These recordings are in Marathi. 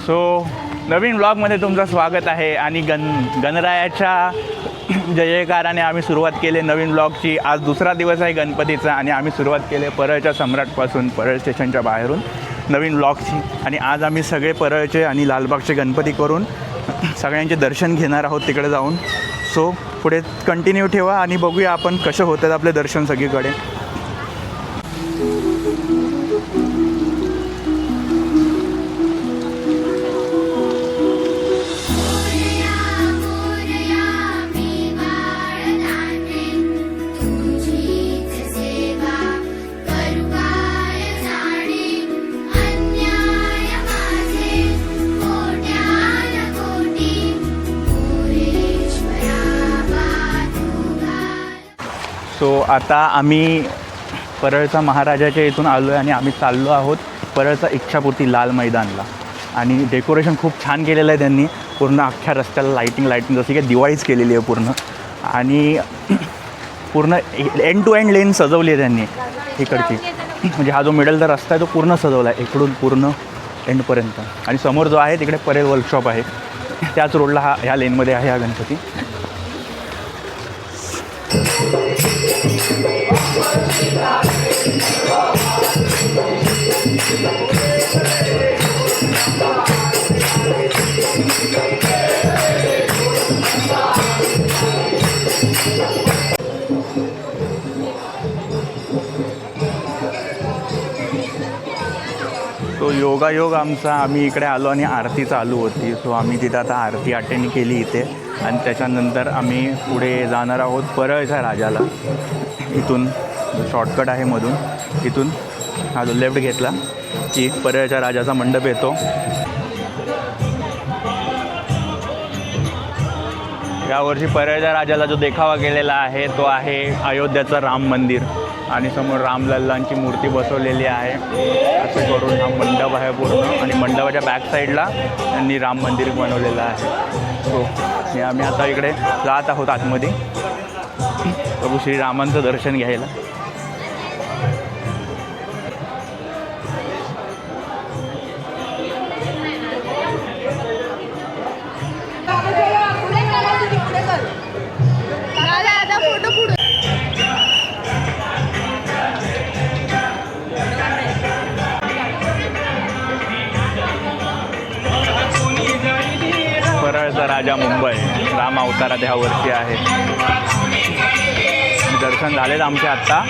सो नवीन ब्लॉगमध्ये तुमचं स्वागत आहे आणि गणरायाच्या जय जयकाराने आम्ही सुरुवात केली नवीन ब्लॉगची. आज दुसरा दिवस आहे गणपतीचा आणि आम्ही सुरुवात केली परळच्या सम्राटपासून, परळ स्टेशनच्या बाहेरून नवीन ब्लॉगची. आणि आज आम्ही सगळे परळचे आणि लालबागचे गणपती करून सगळ्यांचे दर्शन घेणार आहोत तिकडे जाऊन. सो पुढे कंटिन्यू ठेवा आणि बघूया आपण कसं होतं आपले दर्शन सगळीकडे. सो आता आम्ही परळचा महाराजाच्या इथून आलो आहे आणि आम्ही चाललो आहोत परळचा इच्छापूर्ती लाल मैदानला. आणि डेकोरेशन खूप छान केलेलं आहे त्यांनी, पूर्ण अख्ख्या रस्त्याला लाईटिंग जशी काही दिवाळीच केलेली आहे पूर्ण. आणि पूर्ण एंड टू एंड लेन सजवली आहे त्यांनी इकडची. म्हणजे हा जो मिडलचा रस्ता आहे तो पूर्ण सजवला आहे इकडून पूर्ण एंडपर्यंत. आणि समोर जो आहे तिकडे परेल वर्कशॉप आहे, त्याच रोडला ह्या लेनमध्ये आहे हा गणपती. तो योगायोग आमचा, आम्ही इकडे आलो आणि आरती चालू होती. सो आम्ही तिथं आता आरती अटेंड केली इथे आणि त्याच्यानंतर आम्ही पुढे जाणार आहोत परळच्या राजाला. इथून शॉर्टकट आहे मधून, इथून हा जो लेफ्ट घेतला की परळच्या राजाचा मंडप येतो. यावर्षी परळच्या राजाला जो देखावा केलेला आहे तो आहे अयोध्याचं राम मंदिर. आणि समोर रामलल्लांची मूर्ती बसवलेली आहे. असे करून हा मंडप आहे पूर्ण आणि मंडपाच्या बॅक साईडला त्यांनी राम मंदिर बनवलेलं आहे. सो हे आम्ही आता इकडे जात आहोत आतमध्ये प्रभू श्रीरामांचं दर्शन घ्यायला. परळचा राजा मुंबई राम अवतारात ह्या वर्षी आहे. दर्शन झालेत आमचे आत्ता.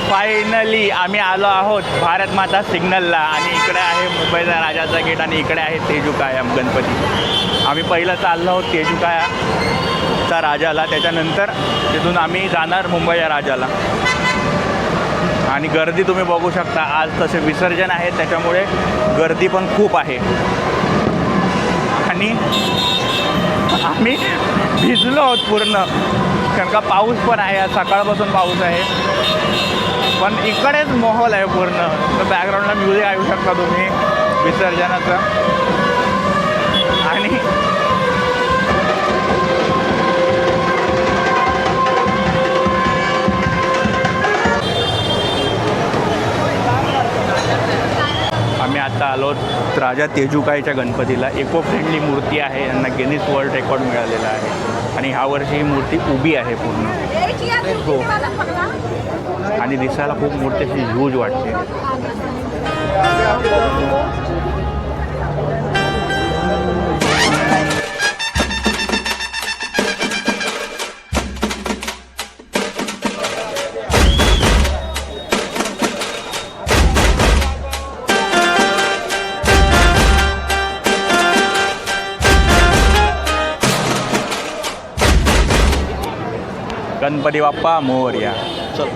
फायनली आम्ही आलो आहोत भारत माता सिग्नलला. आणि इकडे आहे मुंबईचा राजाचा गेट आणि इकडे आहे तेजुकाया गणपती. आम्ही पहिलं चाललो आहोत तेजुकायाचा राजाला, त्याच्यानंतर तिथून आम्ही जाणार मुंबईच्या राजाला. आणि गर्दी तुम्ही बघू शकता, आज तसे विसर्जन आहे त्याच्यामुळे गर्दी पण खूप आहे. आणि आम्ही भिजलो आहोत पूर्ण, कारण का पाऊस पण आहे, आज सकाळपासून पाऊस आहे. पण इकडेच माहोल आहे पूर्ण. तर बॅकग्राऊंडला म्युझिक ऐकू शकता तुम्ही विसर्जनाचं. आणि आम्ही आता आलो राजा तेजुकाईच्या गणपतीला. इको फ्रेंडली मूर्ती आहे, यांना गिनीज वर्ल्ड रेकॉर्ड मिळालेला आहे. आणि ह्या वर्षी ही मूर्ती उभी आहे पूर्ण. हो, आणि दिसायला खूप मूर्ती अशी ह्यूज वाटते. गणपती बाप्पा मोरया. चल.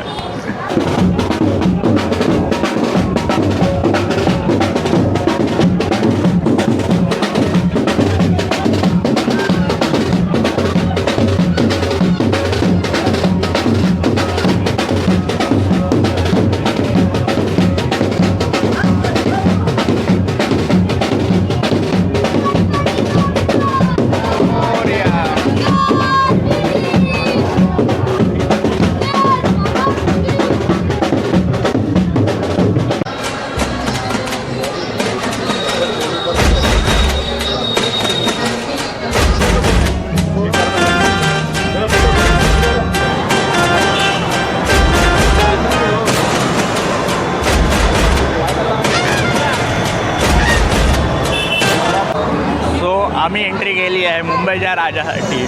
आम्ही एंट्री केली आहे मुंबईच्या राजासाठी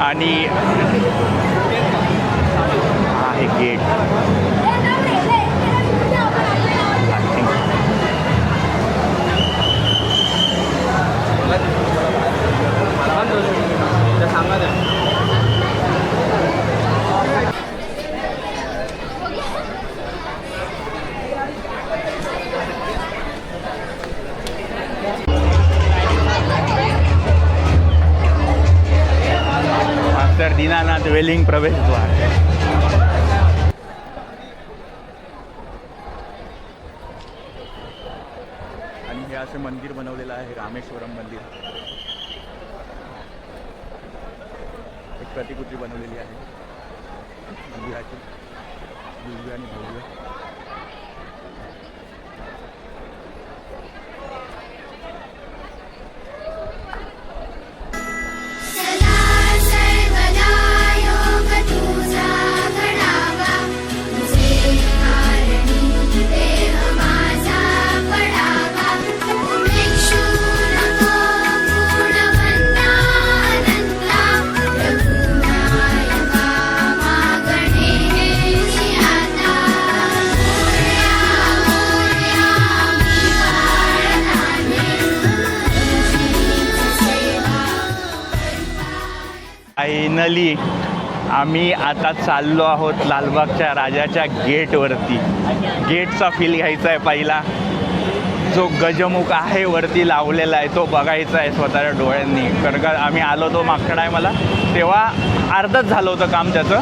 आणि आहे गेट. मास्टर दीनानाथ वेलिंग प्रवेशद्वार. आणि हे असं मंदिर बनवलेलं आहे रामेश्वरम मंदिर. एक प्रतिकृती बनवलेली आहे मंदिराची दिव्य आणि भव्य. फायनली आम्ही आता चाललो आहोत लालबागच्या राजाच्या गेटवरती. गेटचा फील घ्यायचा आहे पहिला. जो गजमुख आहे वरती लावलेला आहे तो बघायचा आहे स्वतःच्या डोळ्यांनी. कारण का आम्ही आलो तो मागच्या टायमाला तेव्हा अर्धच झालं होतं काम त्याचं,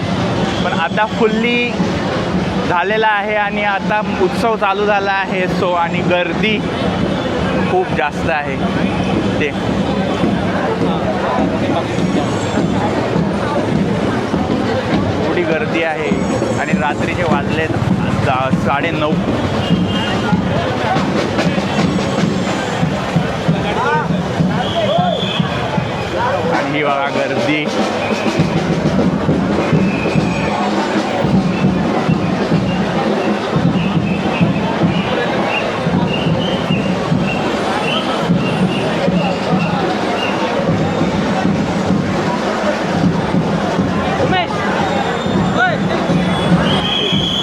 पण आता फुल्ली झालेलं आहे आणि आता उत्सव चालू झाला आहे. सो आणि गर्दी खूप जास्त आहे. ते एवढी गर्दी आहे आणि रात्रीचे वाजले 9:30. आणि ही बघा गर्दी.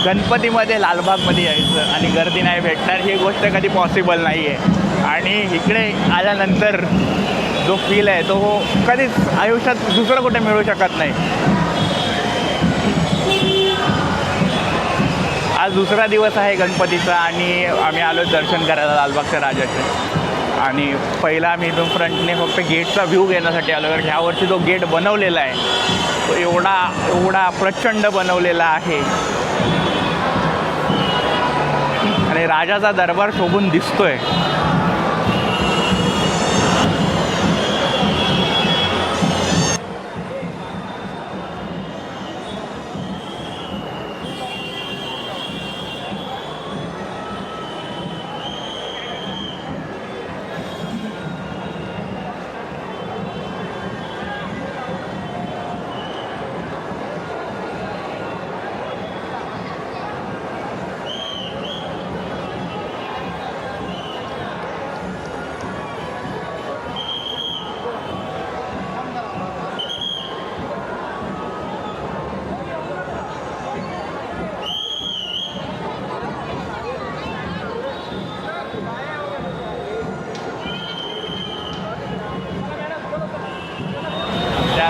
गणपतीमध्ये लालबागमध्ये यायचं आणि गर्दी नाही भेटणार ही गोष्ट कधी पॉसिबल नाही आहे. आणि इकडे आल्यानंतर जो फील आहे तो कधीच आयुष्यात दुसरं कुठे मिळू शकत नाही. आज दुसरा दिवस आहे गणपतीचा आणि आम्ही आलो दर्शन करायला लालबागच्या राजाचे. आणि पहिला आम्ही इथून फ्रंटने फक्त गेटचा व्ह्यू घेण्यासाठी आलो. कारण ह्या वर्षी जो गेट बनवलेला आहे तो एवढा प्रचंड बनवलेला आहे आणि राजाचा दरबार शोभून दिसतोय.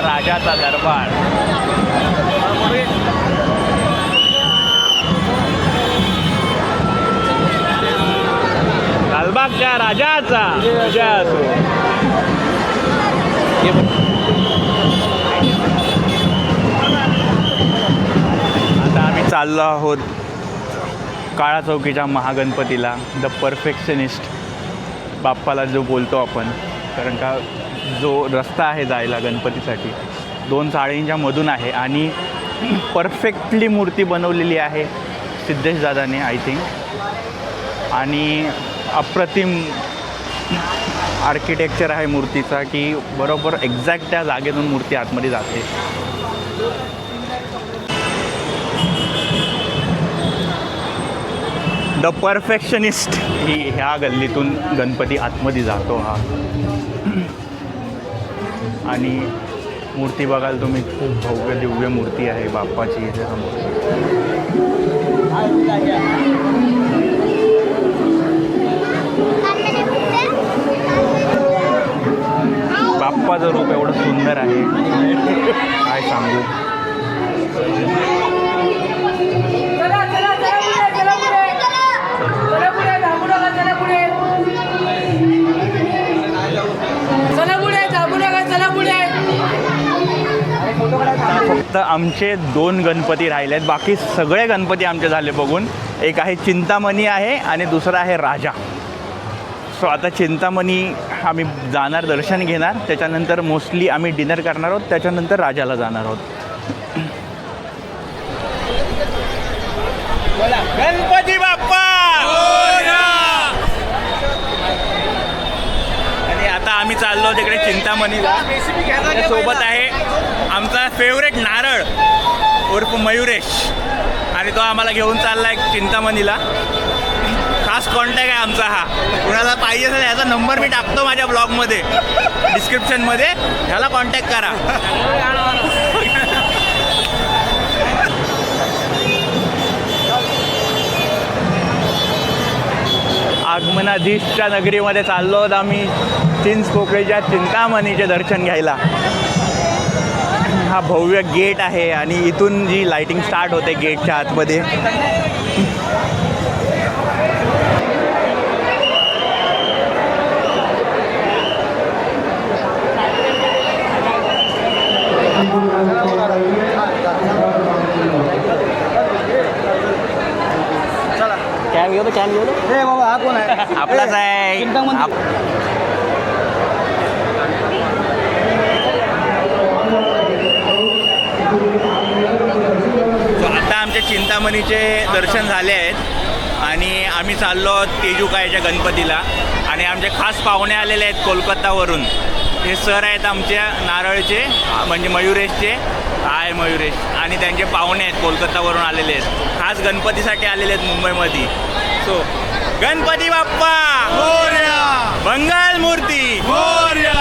राजाचा दरबार लालबागच्या राजाचा जय असो. आता आम्ही चाललो आहोत काळा चौकीच्या महागणपतीला. द परफेक्शनिस्ट बाप्पाला जो बोलतो आपण, कारण का जो रस्ता आहे जायला गणपतीसाठी 2 चाळींच्या मधून आहे आणि परफेक्टली मूर्ती बनवलेली आहे सिद्धेश दादाने आय थिंक. आणि अप्रतिम आर्किटेक्चर आहे मूर्तीचा की बरोबर एक्झॅक्ट त्या जागेतून मूर्ती आतमध्ये जाते. द परफेक्शनिस्ट ही ह्या गल्लीतून गणपती आतमध्ये जातो हा. आणि मूर्ती बघाल तुम्ही, खूप भव्य दिव्य मूर्ती आहे बाप्पाची इथे समोर. बाप्पाचं रूप एवढं सुंदर आहे काय सांगू. फक्त आमचे 2 गणपती राहिले आहेत, बाकी सगळे गणपती आमचे झाले बघून. एक आहे चिंतामणी आहे आणि दुसरा आहे राजा. सो आता चिंतामणी आम्ही जाणार, दर्शन घेणार, त्याच्यानंतर मोस्टली आम्ही डिनर करणार आहोत, त्याच्यानंतर राजाला जाणार आहोत. गणपती बाप्पा. आणि आता आम्ही चाललो तिकडे चिंतामणीला. सोबत आहे आमचा फेवरेट नारळ उर्फ मयुरेश, आणि तो आम्हाला घेऊन चालला आहे चिंतामणीला. खास कॉन्टॅक्ट आहे आमचा हा. कुणाला पाहिजे असेल ह्याचा नंबर मी टाकतो माझ्या ब्लॉगमध्ये, डिस्क्रिप्शनमध्ये, ह्याला कॉन्टॅक्ट करा. आगमनाधीशच्या नगरीमध्ये चाललो आहोत आम्ही चिंचपोकळीच्या चिंतामणीचे दर्शन घ्यायला. हा भव्य गेट आहे आणि इथून जी लाइटिंग स्टार्ट होते गेटच्या आतमध्ये. कॅन घेऊ हे बाबा, हा कोण आहे? आपलाच आहे. आता आमच्या चिंतामणीचे दर्शन झाले आहेत आणि आम्ही चाललो आहोत तेजुकायच्या गणपतीला. आणि आमचे खास पाहुणे आलेले आहेत कोलकातावरून. हे सर आहेत आमच्या नारळचे, म्हणजे मयुरेशचे आहे मयुरेश, आणि त्यांचे पाहुणे आहेत कोलकातावरून आलेले आहेत, खास गणपतीसाठी आलेले आहेत मुंबईमध्ये. सो गणपती बाप्पा मोरया, मंगल मूर्ती मोरया.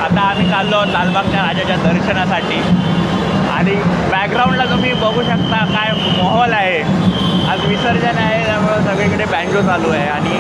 आता आम्ही चाललो आहोत लालबागच्या राजाच्या दर्शनासाठी. आणि बॅकग्राऊंडला तुम्ही बघू शकता काय माहोल आहे. आज विसर्जन आहे, त्यामुळे सगळीकडे बँजो चालू आहे. आणि